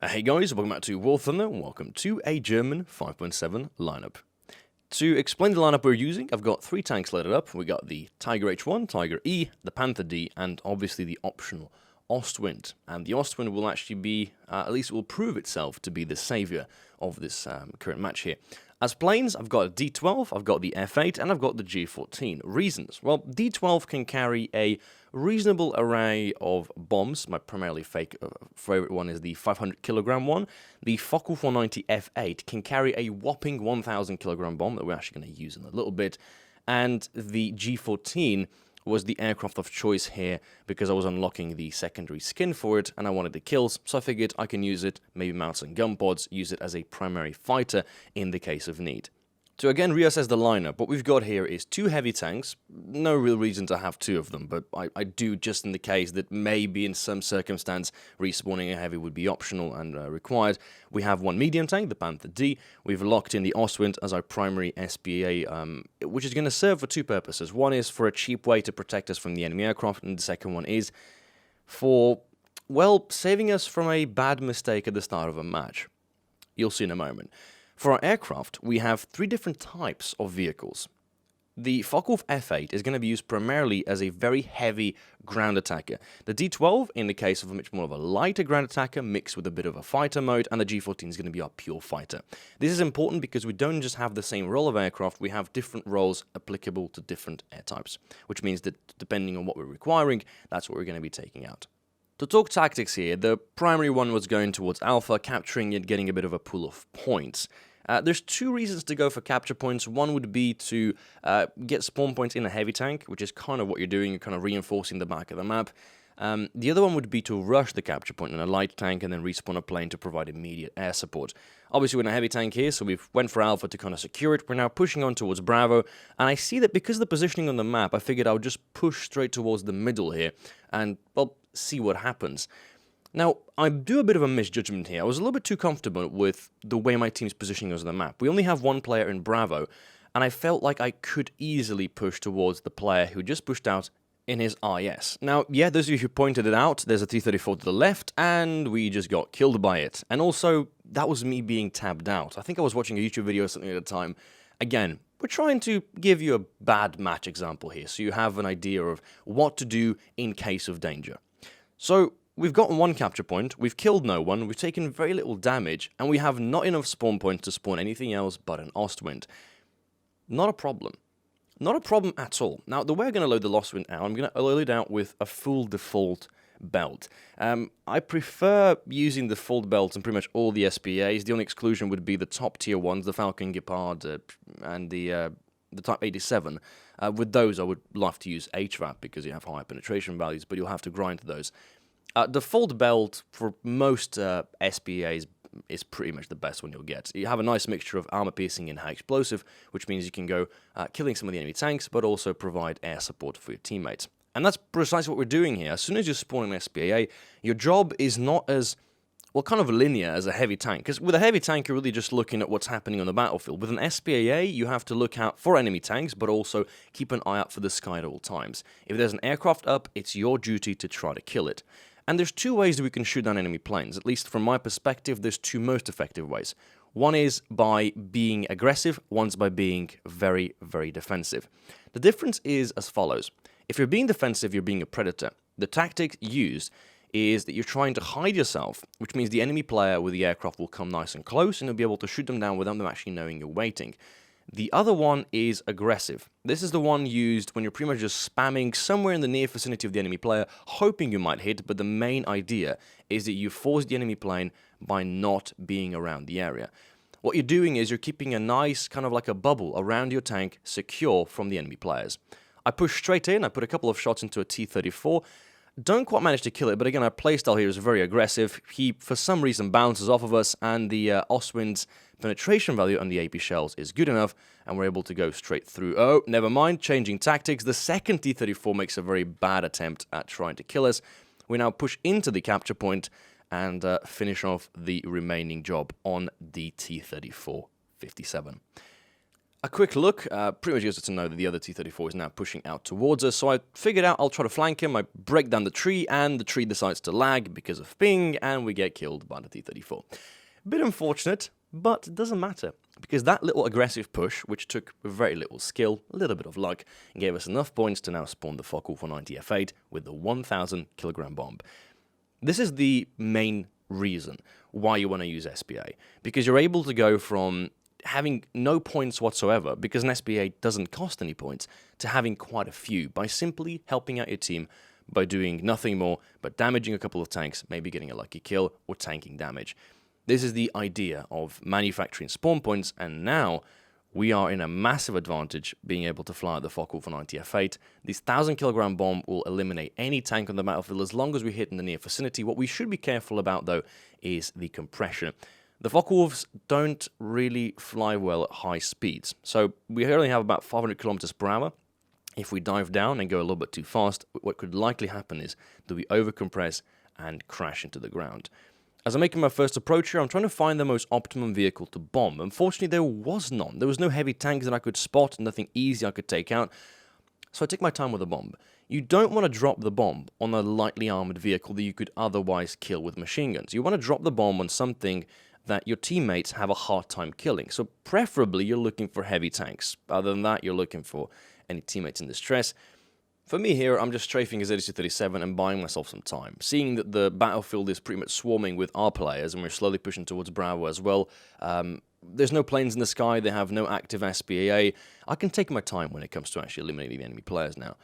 Hey guys, welcome back to War Thunder, and welcome to a German 5.7 lineup. To explain the lineup we're using, I've got 3 tanks loaded up. We got the Tiger H1, Tiger E, the Panther D, and obviously the optional Ostwind. And the Ostwind will actually be, at least it will prove itself to be the saviour of this current match here. As planes, I've got a D12, I've got the F8, and I've got the G14. Reasons? Well, D12 can carry a reasonable array of bombs. My primarily favourite one is the 500 kilogram one. The Focke 490 F8 can carry a whopping 1,000 kilogram bomb that we're actually going to use in a little bit. And the G14 was the aircraft of choice here because I was unlocking the secondary skin for it and I wanted the kills, so I figured I can use it, maybe mount some gun pods, use it as a primary fighter in the case of need. To again reassess the lineup, what we've got here is 2 heavy tanks. No real reason to have 2 of them, but I do just in the case that maybe in some circumstance respawning a heavy would be optional and required. We have 1 medium tank, the Panther D. We've locked in the Ostwind as our primary SPA, which is going to serve for 2 purposes. One is for a cheap way to protect us from the enemy aircraft, and the second one is for, well, saving us from a bad mistake at the start of a match. You'll see in a moment. For our aircraft, we have 3 different types of vehicles. The Focke F8 is going to be used primarily as a very heavy ground attacker. The D12, in the case of a much more of a lighter ground attacker, mixed with a bit of a fighter mode, and the G14 is going to be our pure fighter. This is important because we don't just have the same role of aircraft, we have different roles applicable to different air types, which means that depending on what we're requiring, that's what we're going to be taking out. To talk tactics here, the primary one was going towards Alpha, capturing it, getting a bit of a pool of points. There's 2 reasons to go for capture points. One would be to get spawn points in a heavy tank, which is kind of what you're doing, you're kind of reinforcing the back of the map. The other one would be to rush the capture point in a light tank and then respawn a plane to provide immediate air support. Obviously we're in a heavy tank here, so we've went for Alpha to kind of secure it. We're now pushing on towards Bravo, and I see that because of the positioning on the map, I figured I would just push straight towards the middle here and, well, see what happens. Now, I do a bit of a misjudgment here. I was a little bit too comfortable with the way my team's positioning us on the map. We only have 1 player in Bravo, and I felt like I could easily push towards the player who just pushed out in his IS. Now, yeah, those of you who pointed it out, there's a T-34 to the left, and we just got killed by it. And also, that was me being tabbed out. I think I was watching a YouTube video or something at the time. Again, we're trying to give you a bad match example here, so you have an idea of what to do in case of danger. So, we've gotten 1 capture point, we've killed no one, we've taken very little damage, and we have not enough spawn points to spawn anything else but an Ostwind. Not a problem. Not a problem at all. Now, the way I'm going to load the Ostwind out, I'm going to load it out with a full default belt. I prefer using the full belts in pretty much all the SPAs. The only exclusion would be the top tier ones, the Falcon Gepard and the Type 87. With those, I would love to use HVAP because you have higher penetration values, but you'll have to grind those. The fold belt for most SPAs is pretty much the best one you'll get. You have a nice mixture of armor piercing and high explosive, which means you can go killing some of the enemy tanks, but also provide air support for your teammates. And that's precisely what we're doing here. As soon as you spawn an SPA, your job is not as, well, kind of linear as a heavy tank. Because with a heavy tank, you're really just looking at what's happening on the battlefield. With an SPA, you have to look out for enemy tanks, but also keep an eye out for the sky at all times. If there's an aircraft up, it's your duty to try to kill it. And there's 2 ways that we can shoot down enemy planes. At least from my perspective, there's 2 most effective ways. One is by being aggressive, one's by being very, very defensive. The difference is as follows. If you're being defensive, you're being a predator. The tactic used is that you're trying to hide yourself, which means the enemy player with the aircraft will come nice and close and you'll be able to shoot them down without them actually knowing you're waiting. The other one is aggressive. This is the one used when you're pretty much just spamming somewhere in the near vicinity of the enemy player, hoping you might hit, but the main idea is that you force the enemy plane by not being around the area. What you're doing is you're keeping a nice, kind of like a bubble around your tank, secure from the enemy players. I push straight in, I put a couple of shots into a T-34, don't quite manage to kill it, but again, our playstyle here is very aggressive. He, for some reason, bounces off of us, and the Ostwind's penetration value on the AP shells is good enough, and we're able to go straight through. Oh, never mind, changing tactics. The second T-34 makes a very bad attempt at trying to kill us. We now push into the capture point and finish off the remaining job on the T-34-57. A quick look, pretty much gives us to know that the other T-34 is now pushing out towards us, so I figured out I'll try to flank him. I break down the tree, and the tree decides to lag because of ping, and we get killed by the T-34. Bit unfortunate, but it doesn't matter, because that little aggressive push, which took very little skill, a little bit of luck, gave us enough points to now spawn the Focke-Wulf 490 F8 with the 1,000 kilogram bomb. This is the main reason why you want to use SPA, because you're able to go from having no points whatsoever, because an SPA doesn't cost any points, to having quite a few by simply helping out your team by doing nothing more but damaging a couple of tanks, maybe getting a lucky kill, or tanking damage. This is the idea of manufacturing spawn points, and now we are in a massive advantage being able to fly the Focke-Wulf 490 F8. This 1,000 kilogram bomb will eliminate any tank on the battlefield as long as we hit in the near vicinity. What we should be careful about, though, is the compression. The Focke-Wulfs don't really fly well at high speeds, so we only have about 500 kilometers per hour. If we dive down and go a little bit too fast, what could likely happen is that we overcompress and crash into the ground. As I'm making my first approach here, I'm trying to find the most optimum vehicle to bomb. Unfortunately, there was none. There was no heavy tanks that I could spot, nothing easy I could take out, so I take my time with the bomb. You don't want to drop the bomb on a lightly armored vehicle that you could otherwise kill with machine guns. You want to drop the bomb on something that your teammates have a hard time killing. So preferably you're looking for heavy tanks. Other than that, you're looking for any teammates in distress. For me here, I'm just strafing a ZSU-37 and buying myself some time. Seeing that the battlefield is pretty much swarming with our players and we're slowly pushing towards Bravo as well. There's no planes in the sky, they have no active SPAA. I can take my time when it comes to actually eliminating the enemy players now.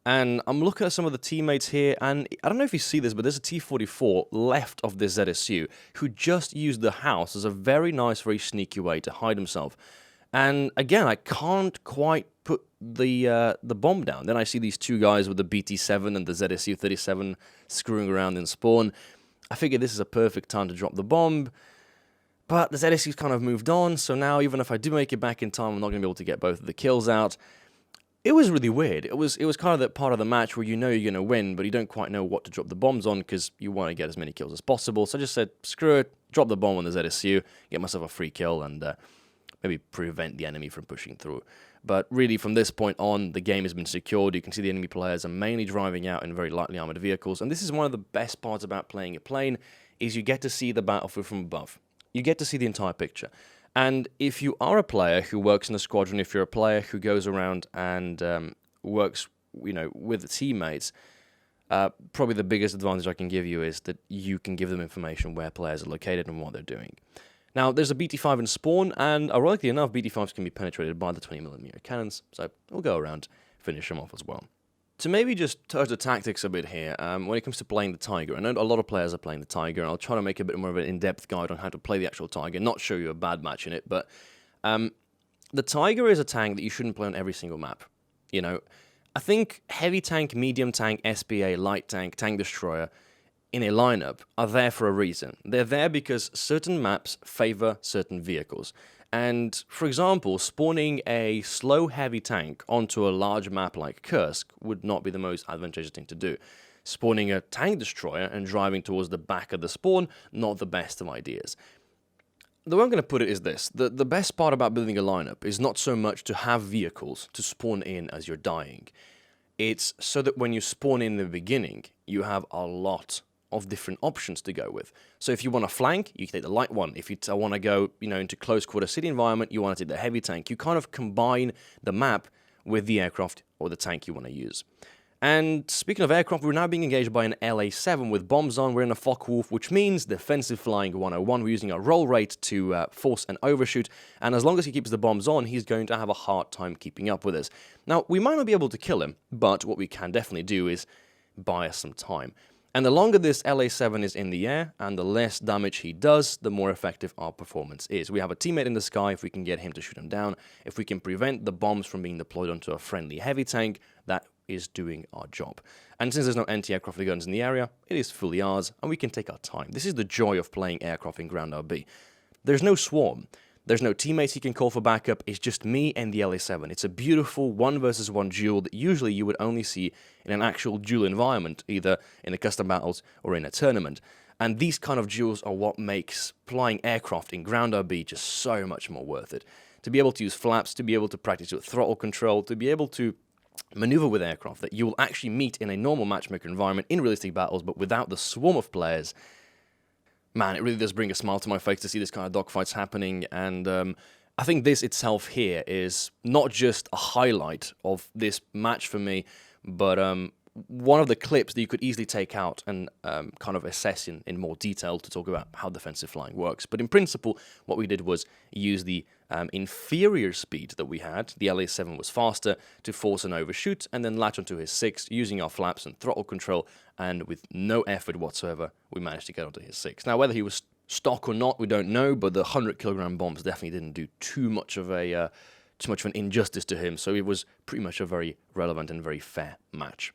And I'm looking at some of the teammates here, and I don't know if you see this, but there's a T-44 left of this ZSU who just used the house as a very nice, very sneaky way to hide himself. And again, I can't quite put the bomb down. Then I see these two guys with the BT-7 and the ZSU-37 screwing around in spawn. I figure this is a perfect time to drop the bomb, but the ZSU's kind of moved on, so now even if I do make it back in time, I'm not going to be able to get both of the kills out. It was really weird. It was kind of that part of the match where you know you're going to win, but you don't quite know what to drop the bombs on because you want to get as many kills as possible. So I just said, screw it, drop the bomb on the ZSU, get myself a free kill, and maybe prevent the enemy from pushing through. But really, from this point on, the game has been secured. You can see the enemy players are mainly driving out in very lightly armored vehicles, and this is one of the best parts about playing a plane, is you get to see the battlefield from above. You get to see the entire picture. And if you are a player who works in a squadron, if you're a player who goes around and works, with teammates, probably the biggest advantage I can give you is that you can give them information where players are located and what they're doing. Now, there's a BT-5 in spawn, and ironically enough, BT-5s can be penetrated by the 20mm cannons, so we'll go around, finish them off as well. To maybe just touch the tactics a bit here, when it comes to playing the Tiger, I know a lot of players are playing the Tiger, and I'll try to make a bit more of an in-depth guide on how to play the actual Tiger, not show you a bad match in it, but the Tiger is a tank that you shouldn't play on every single map. I think heavy tank, medium tank, SPA, light tank, tank destroyer in a lineup are there for a reason. They're there because certain maps favor certain vehicles. And, for example, spawning a slow heavy tank onto a large map like Kursk would not be the most advantageous thing to do. Spawning a tank destroyer and driving towards the back of the spawn, not the best of ideas. The way I'm going to put it is this. The best part about building a lineup is not so much to have vehicles to spawn in as you're dying. It's so that when you spawn in the beginning, you have a lot of different options to go with. So if you want to flank, you can take the light one. If you want to go, into close quarter city environment, you want to take the heavy tank. You kind of combine the map with the aircraft or the tank you want to use. And speaking of aircraft, we're now being engaged by an LA-7 with bombs on. We're in a Focke-Wulf, which means defensive flying 101. We're using a roll rate to force an overshoot, and as long as he keeps the bombs on, he's going to have a hard time keeping up with us. Now, we might not be able to kill him, but what we can definitely do is buy us some time. And the longer this LA-7 is in the air, and the less damage he does, the more effective our performance is. We have a teammate in the sky. If we can get him to shoot him down, if we can prevent the bombs from being deployed onto a friendly heavy tank, that is doing our job. And since there's no anti-aircraft guns in the area, it is fully ours, and we can take our time. This is the joy of playing aircraft in Ground RB. There's no swarm. There's no teammates he can call for backup. It's just me and the LA-7. It's a beautiful 1-versus-1 duel that usually you would only see in an actual duel environment, either in the custom battles or in a tournament. And these kind of duels are what makes flying aircraft in Ground RB just so much more worth it. to be able to use flaps, to be able to practice with throttle control, to be able to maneuver with aircraft that you will actually meet in a normal matchmaker environment in realistic battles, but without the swarm of players. Man, it really does bring a smile to my face to see this kind of dogfights happening, and I think this itself here is not just a highlight of this match for me, but one of the clips that you could easily take out and kind of assess in more detail to talk about how defensive flying works. But in principle, what we did was use the inferior speed that we had, the LA-7 was faster, to force an overshoot and then latch onto his 6 using our flaps and throttle control, and with no effort whatsoever, we managed to get onto his 6. Now, whether he was stock or not, we don't know, but the 100-kilogram bombs definitely didn't do too much of an injustice to him, so it was pretty much a very relevant and very fair match.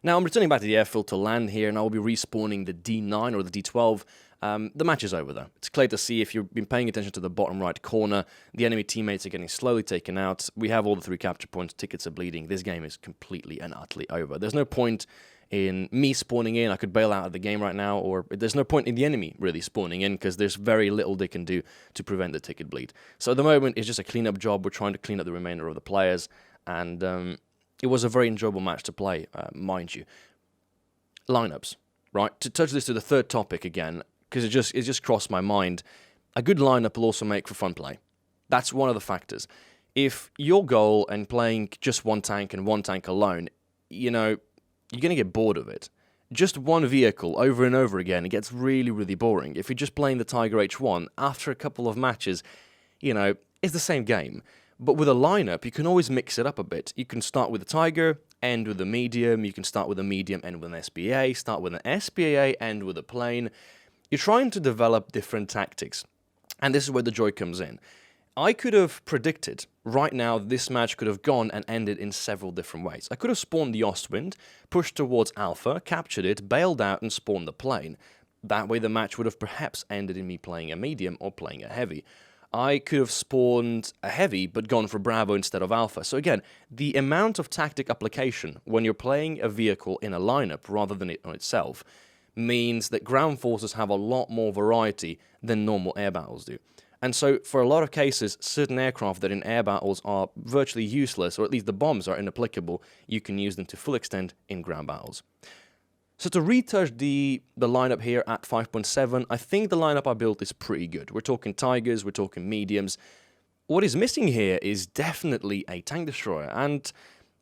Now, I'm returning back to the airfield to land here, and I will be respawning the D9 or the D12. The match is over, though. It's clear to see, if you've been paying attention to the bottom right corner, the enemy teammates are getting slowly taken out. We have all the 3 capture points, tickets are bleeding. This game is completely and utterly over. There's no point in me spawning in. I could bail out of the game right now, or there's no point in the enemy really spawning in, because there's very little they can do to prevent the ticket bleed. So at the moment, it's just a cleanup job. We're trying to clean up the remainder of the players, and it was a very enjoyable match to play, mind you. Lineups, right? To touch this to the third topic again, because it just crossed my mind. A good lineup will also make for fun play. That's one of the factors. If your goal in playing just one tank and one tank alone, you know, you're going to get bored of it. Just one vehicle over and over again, it gets really, really boring. If you're just playing the Tiger H1, after a couple of matches, you know, it's the same game. But with a lineup, you can always mix it up a bit. You can start with a Tiger, end with a medium. You can start with a medium, end with an SPA. Start with an SPA, end with a plane. You're trying to develop different tactics. And this is where the joy comes in. I could have predicted right now this match could have gone and ended in several different ways. I could have spawned the Ostwind, pushed towards Alpha, captured it, bailed out, and spawned the plane. That way the match would have perhaps ended in me playing a medium or playing a heavy. I could have spawned a heavy, but gone for Bravo instead of Alpha. So again, the amount of tactic application when you're playing a vehicle in a lineup rather than it on itself means that ground forces have a lot more variety than normal air battles do. And so for a lot of cases, certain aircraft that in air battles are virtually useless, or at least the bombs are inapplicable, you can use them to full extent in ground battles. So to retouch the lineup here at 5.7, I think the lineup I built is pretty good. We're talking Tigers, we're talking mediums. What is missing here is definitely a tank destroyer, and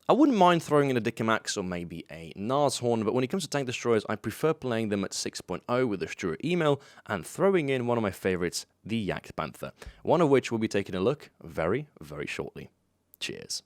I wouldn't mind throwing in a Dicamax or maybe a Nashorn, but when it comes to tank destroyers, I prefer playing them at 6.0 with a Stuart email and throwing in one of my favorites, the Jagdpanther, one of which we'll be taking a look very, very shortly. Cheers.